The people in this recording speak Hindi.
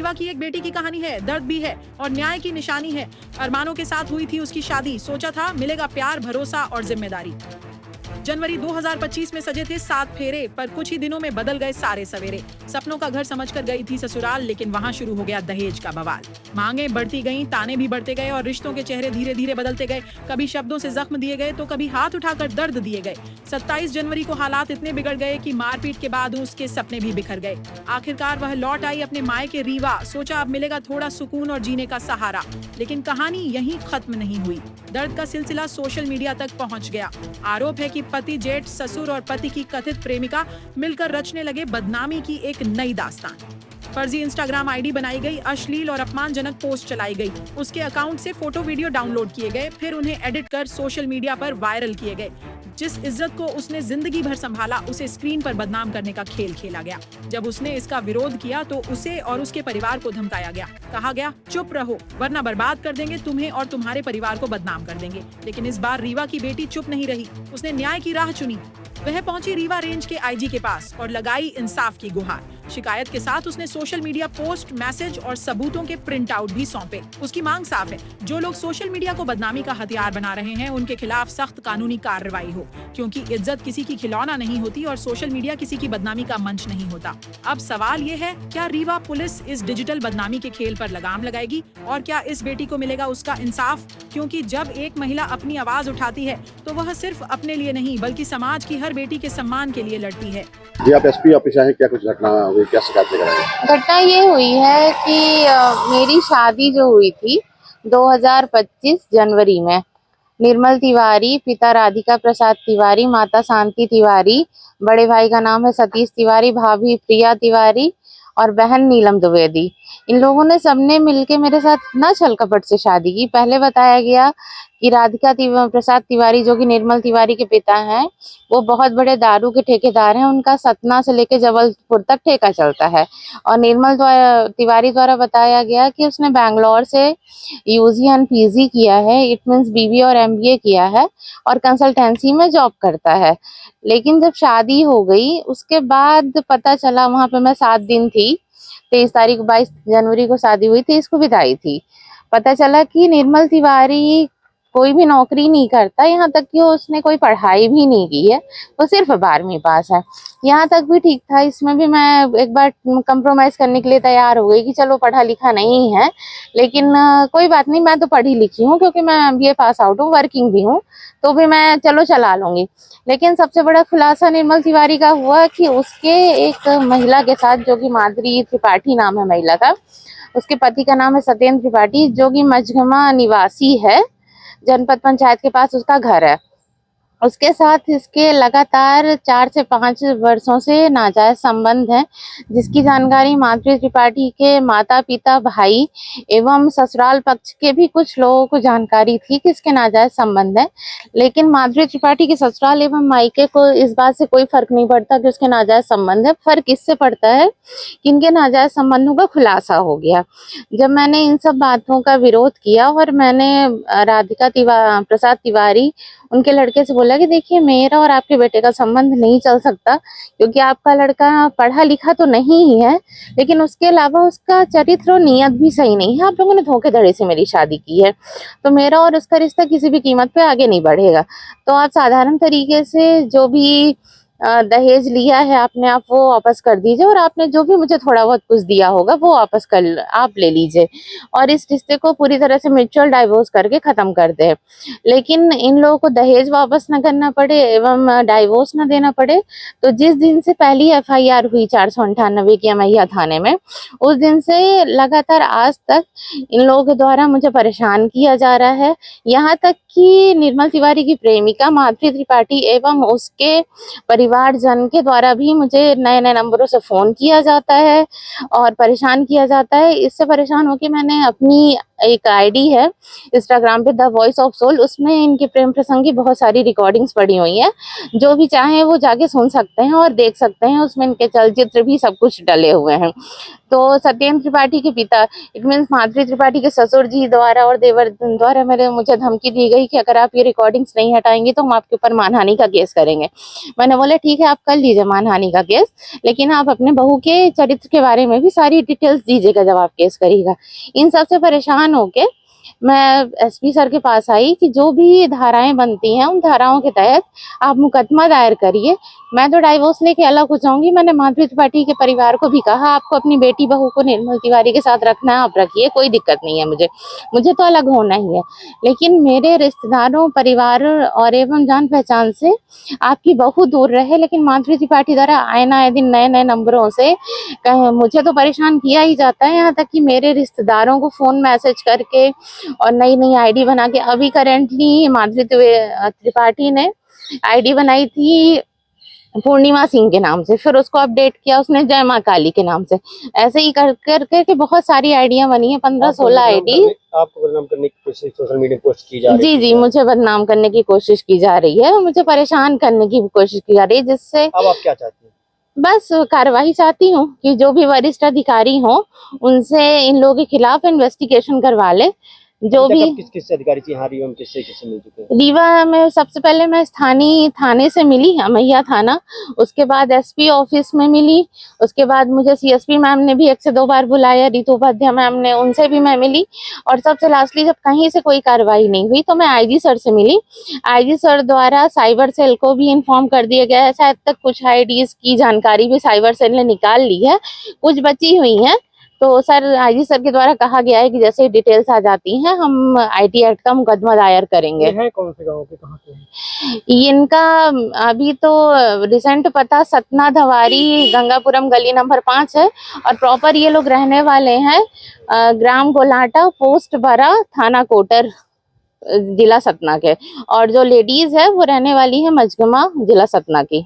रीवा की एक बेटी की कहानी है, दर्द भी है और न्याय की निशानी है। अरमानों के साथ हुई थी उसकी शादी, सोचा था मिलेगा प्यार, भरोसा और जिम्मेदारी। जनवरी 2025 में सजे थे 7 फेरे, पर कुछ ही दिनों में बदल गए सारे सवेरे। सपनों का घर समझकर गई थी ससुराल, लेकिन वहां शुरू हो गया दहेज का बवाल। मांगे बढ़ती गईं, ताने भी बढ़ते गए और रिश्तों के चेहरे धीरे धीरे बदलते गए। कभी शब्दों से जख्म दिए गए तो कभी हाथ उठाकर दर्द दिए गए। 27 जनवरी को हालात इतने बिगड़ गए कि मारपीट के बाद उसके सपने भी बिखर गए। आखिरकार वह लौट आई अपने मायके रीवा, सोचा अब मिलेगा थोड़ा सुकून और जीने का सहारा। लेकिन कहानी यहीं खत्म नहीं हुई। दर्द का सिलसिला सोशल मीडिया तक पहुंच गया। आरोप है कि पति, जेठ, ससुर और पति की कथित प्रेमिका मिलकर रचने लगे बदनामी की एक नई दास्तान। फर्जी इंस्टाग्राम आईडी बनाई गई, अश्लील और अपमानजनक पोस्ट चलाई गई। उसके अकाउंट से फोटो वीडियो डाउनलोड किए गए, फिर उन्हें एडिट कर सोशल मीडिया पर वायरल किए गए। जिस इज्जत को उसने जिंदगी भर संभाला, उसे स्क्रीन पर बदनाम करने का खेल खेला गया। जब उसने इसका विरोध किया तो उसे और उसके परिवार को धमकाया गया। कहा गया, चुप रहो वरना बर्बाद कर देंगे तुम्हें और तुम्हारे परिवार को बदनाम कर देंगे। लेकिन इस बार रीवा की बेटी चुप नहीं रही, उसने न्याय की राह चुनी। वह पहुंची रीवा रेंज के आईजी के पास और लगाई इंसाफ की गुहार। शिकायत के साथ उसने सोशल मीडिया पोस्ट, मैसेज और सबूतों के प्रिंट आउट भी सौंपे। उसकी मांग साफ है, जो लोग सोशल मीडिया को बदनामी का हथियार बना रहे हैं, उनके खिलाफ सख्त कानूनी कार्रवाई हो, क्योंकि इज्जत किसी की खिलौना नहीं होती और सोशल मीडिया किसी की बदनामी का मंच नहीं होता। अब सवाल ये है, क्या रीवा पुलिस इस डिजिटल बदनामी के खेल पर लगाम लगाएगी और क्या इस बेटी को मिलेगा उसका इंसाफ? क्योंकि जब एक महिला अपनी आवाज उठाती है तो वह सिर्फ अपने लिए नहीं बल्कि समाज की हर बेटी के सम्मान के लिए लड़ती है। जी, आप एसपी ऑफिस आए, क्या कुछ घटना हुई, क्या शिकायत लेकर आए? घटना ये हुई है कि मेरी शादी जो हुई थी 2025 जनवरी में, निर्मल तिवारी, पिता राधिका प्रसाद तिवारी, माता शांति तिवारी, बड़े भाई का नाम है सतीश तिवारी, भाभी प्रिया तिवारी और बहन नीलम द्विवेदी, इन लोगों ने सबने मिलके मेरे साथ न छल कपट से शादी की। पहले बताया गया कि राधिका प्रसाद तिवारी जो कि निर्मल तिवारी के पिता हैं, वो बहुत बड़े दारू के ठेकेदार हैं, उनका सतना से लेके जबलपुर तक ठेका चलता है। और निर्मल तिवारी द्वारा बताया गया कि उसने बैंगलोर से यूजी एंड पीजी किया है, इट मीन्स बीबी और एमबीए किया है और कंसल्टेंसी में जॉब करता है। लेकिन जब शादी हो गई उसके बाद पता चला, वहां पे मैं 7 दिन थी, 22 जनवरी को शादी हुई थी, इसको विदाई थी। पता चला कि निर्मल तिवारी कोई भी नौकरी नहीं करता, यहाँ तक कि उसने कोई पढ़ाई भी नहीं की है, वो सिर्फ 12वीं पास है। यहाँ तक भी ठीक था, इसमें भी मैं एक बार कंप्रोमाइज करने के लिए तैयार हो गई कि चलो पढ़ा लिखा नहीं है, लेकिन कोई बात नहीं, मैं तो पढ़ी लिखी हूँ क्योंकि मैं एमबीए पास आउट हूँ, वर्किंग भी हूँ, तो भी मैं चलो चला लूंगी। लेकिन सबसे बड़ा खुलासा निर्मल तिवारी का हुआ कि उसके एक महिला के साथ, जो कि माधुरी त्रिपाठी नाम है महिला का, उसके पति का नाम है सत्येंद्र त्रिपाठी, जो कि मझगमा निवासी है, जनपद पंचायत के पास उसका घर है। उसके साथ इसके लगातार 4 से 5 वर्षों से नाजायज संबंध है, जिसकी जानकारी माधुरी त्रिपाठी के माता पिता, भाई एवं ससुराल पक्ष के भी कुछ लोगों को जानकारी थी कि इसके नाजायज संबंध है। लेकिन माधुरी त्रिपाठी के ससुराल एवं मायके को इस बात से कोई फर्क नहीं पड़ता कि उसके नाजायज संबंध है। फर्क इससे पड़ता है कि इनके नाजायज संबंधों का खुलासा हो गया। जब मैंने इन सब बातों का विरोध किया और मैंने राधिका प्रसाद तिवारी, उनके लड़के से बोला कि देखिए, मेरा और आपके बेटे का संबंध नहीं चल सकता क्योंकि आपका लड़का पढ़ा लिखा तो नहीं ही है, लेकिन उसके अलावा उसका चरित्र और नीयत भी सही नहीं है। आप लोगों ने धोखेधड़ी से मेरी शादी की है, तो मेरा और उसका रिश्ता किसी भी कीमत पे आगे नहीं बढ़ेगा। तो आप साधारण तरीके से जो भी दहेज लिया है आपने, आप वो वापस कर दीजिए और आपने जो भी मुझे थोड़ा बहुत कुछ दिया होगा वो वापस कर आप ले लीजिए और इस रिश्ते को पूरी तरह से म्यूचुअल डाइवोर्स करके खत्म कर दे। लेकिन इन लोगों को दहेज वापस न करना पड़े एवं डाइवोर्स न देना पड़े। तो जिस दिन से पहली एफआईआर हुई 498 की अमैया थाने में, उस दिन से लगातार आज तक इन लोगों के द्वारा मुझे परेशान किया जा रहा है। यहाँ तक कि निर्मल तिवारी की प्रेमिका माधुरी त्रिपाठी एवं उसके परिवारजन के द्वारा भी मुझे नए नए नंबरों से फोन किया जाता है और परेशान किया जाता है। इससे परेशान होकर मैंने अपनी एक आईडी है इंस्टाग्राम पे, द वॉइस ऑफ सोल, उसमें इनके प्रेम प्रसंग की बहुत सारी रिकॉर्डिंग्स पड़ी हुई हैं। जो भी चाहें वो जाके सुन सकते हैं और देख सकते हैं, उसमें इनके चलचित्र भी सब कुछ डले हुए हैं। तो सत्येंद्र त्रिपाठी के पिता, इट मीन्स माधुरी त्रिपाठी के ससुर जी द्वारा और देवर द्वारा मुझे धमकी दी गई कि अगर आप ये रिकॉर्डिंग्स नहीं हटाएंगे तो हम आपके ऊपर मानहानि का केस करेंगे। मैंने बोला ठीक है, आप कर लीजिए मानहानि का केस, लेकिन आप अपने बहू के चरित्र के बारे में भी सारी डिटेल्स दीजिएगा जब आप केस करिएगा। इन सब से परेशान होके मैं एसपी सर के पास आई कि जो भी धाराएं बनती हैं उन धाराओं के तहत आप मुकदमा दायर करिए, मैं तो डाइवोर्स लेके अलग हो जाऊंगी। मैंने माधुरी त्रिपाठी के परिवार को भी कहा आपको अपनी बेटी बहू को निर्मल तिवारी के साथ रखना है, आप रखिए, कोई दिक्कत नहीं है, मुझे तो अलग होना ही है। लेकिन मेरे रिश्तेदारों, परिवार और एवं जान पहचान से आपकी बहू दूर रहे। लेकिन माधुरी त्रिपाठी द्वारा आए दिन नए नए नंबरों से मुझे तो परेशान किया ही जाता है, यहाँ तक कि मेरे रिश्तेदारों को फोन मैसेज करके और नई नई आईडी बना के, अभी करेंटली माधुरी त्रिपाठी ने आईडी बनाई थी पूर्णिमा सिंह के नाम से, फिर उसको अपडेट किया उसने जय माँ काली के नाम से। ऐसे ही कर के बहुत सारी आईडियां बनी है, 15-16 आईडी। आपको बदनाम करने की कोशिश सोशल मीडिया पोस्ट की जा रही है। जी, मुझे बदनाम करने की कोशिश की जा रही है, मुझे परेशान करने की कोशिश की जा रही है, जिससे अब आप क्या चाहती हैं? बस कार्रवाई चाहती हूँ कि जो भी वरिष्ठ अधिकारी हो उनसे इन लोगों के खिलाफ इन्वेस्टिगेशन करवा ले। जो भी किस अधिकारी से यहाँ रीवा में किससे मिल चुके हैं? रीवा में सबसे पहले मैं स्थानीय थाने से मिली, अमैया थाना, उसके बाद एसपी ऑफिस में मिली, उसके बाद मुझे सीएसपी मैम ने भी 1 से 2 बार बुलाया, रितु उपाध्याय मैम ने, उनसे भी मैं मिली। और सबसे लास्टली जब कहीं से कोई कार्रवाई नहीं हुई तो मैं आईजी सर से मिली। आईजी सर द्वारा साइबर सेल को भी इन्फॉर्म कर दिया गया है। शायद तक कुछ आईडीज की जानकारी भी साइबर सेल ने निकाल ली है, कुछ बची हुई है। तो सर, आईजी सर के द्वारा कहा गया है कि जैसे डिटेल्स आ जाती हैं हम आईटी एक्ट का मुकदमा दायर करेंगे। ये है कौन से गांव के, कहाँ के हैं? इनका अभी तो रिसेंट पता सतना धवारी गंगापुरम गली नंबर 5 है, और प्रॉपर ये लोग रहने वाले हैं ग्राम गोलाटा, पोस्ट बरा, थाना कोटर, जिला सतना के। और जो लेडीज है वो रहने वाली है मजगमा, जिला सतना की।